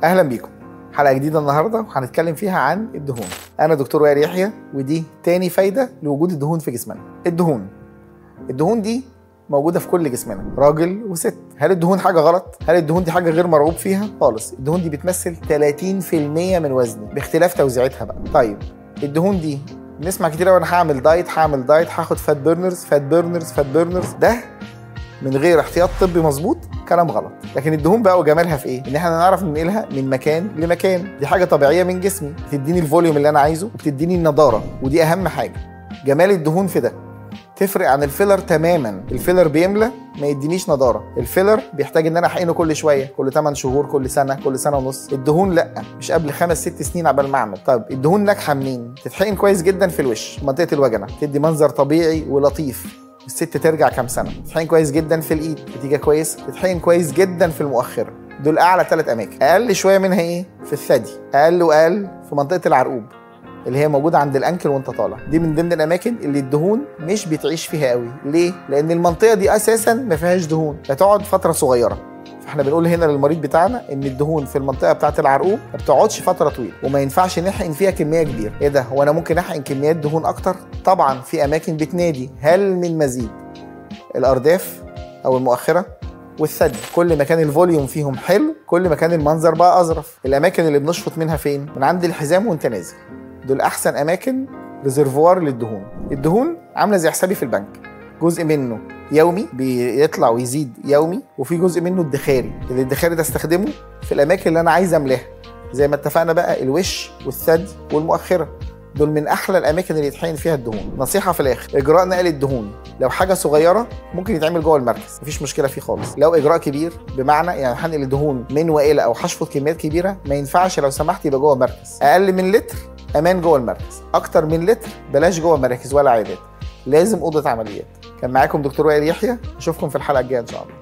اهلا بيكم. حلقه جديده النهارده وهنتكلم فيها عن الدهون. انا دكتور وائل يحيى، ودي تاني فايده لوجود الدهون في جسمنا. الدهون دي موجوده في كل جسمنا، راجل وست. هل الدهون حاجه غلط؟ هل الدهون دي حاجه غير مرغوب فيها؟ خالص. الدهون دي بتمثل 30% من وزني باختلاف توزيعتها بقى. طيب الدهون دي بنسمع كتير قوي، انا هعمل دايت هاخد فات بيرنرز. ده من غير احتياط طبي مظبوط كلام غلط. لكن الدهون بقى وجمالها في ايه؟ ان احنا نعرف ننقلها من مكان لمكان. دي حاجه طبيعيه من جسمي، بتديني الفوليوم اللي انا عايزه وبتديني النضاره، ودي اهم حاجه. جمال الدهون في ده تفرق عن الفيلر تماما. الفيلر بيملى ما يدينيش نضاره، الفيلر بيحتاج ان انا احقنه كل شويه، كل 8 شهور، كل سنه ونص. الدهون لا، مش قبل 5-6 سنين عبال ما اعمل. طيب الدهون ناجحه منين؟ تتحقن كويس جدا في الوش، منطقه الوجنه، تدي منظر طبيعي ولطيف. الست ترجع كام سنه. تتحقن كويس جدا في الايد، نتيجه كويس. تتحقن كويس جدا في المؤخره. دول اعلى 3 اماكن. اقل شويه منها ايه؟ في الثدي، اقل في منطقه العرقوب اللي هي موجوده عند الانكل وانت طالع. دي من ضمن الاماكن اللي الدهون مش بتعيش فيها قوي. ليه؟ لان المنطقه دي اساسا ما فيهاش دهون، هتقعد فتره صغيره. فاحنا بنقول هنا للمريض بتاعنا ان الدهون في المنطقه بتاعه العرقوب ما بتقعدش فتره طويله، وما ينفعش نحقن فيها كميه كبيره. ايه ده؟ هو انا ممكن احقن كميات دهون اكتر؟ طبعا في اماكن بتنادي هل من مزيد. الارداف او المؤخره والثدي، كل ما كان الفوليوم فيهم حلو كل ما كان المنظر بقى اظرف. الاماكن اللي بنشفط منها فين؟ من عند الحزام وانت نازل. دول احسن اماكن ريزرفوار للدهون. الدهون عامله زي حسابي في البنك، جزء منه يومي بيطلع ويزيد يومي، وفي جزء منه ادخاري. الادخاري ده استخدمه في الاماكن اللي انا عايز املاها، زي ما اتفقنا بقى الوش والثدي والمؤخره. دول من احلى الاماكن اللي يتحقن فيها الدهون. نصيحه في الاخر، اجراء نقل الدهون لو حاجه صغيره ممكن يتعمل جوه المركز، مفيش مشكله فيه خالص. لو اجراء كبير، بمعنى يعني هنقل الدهون من والى او هشفط كميات كبيره، ما ينفعش لو سمحت يبقى جوه مركز. اقل من لتر امان جوه المركز، اكتر من لتر بلاش جوه مراكز ولا عيادات، لازم اوضه عمليات. كان معاكم دكتور وائل يحيى، اشوفكم في الحلقه الجايه ان شاء الله.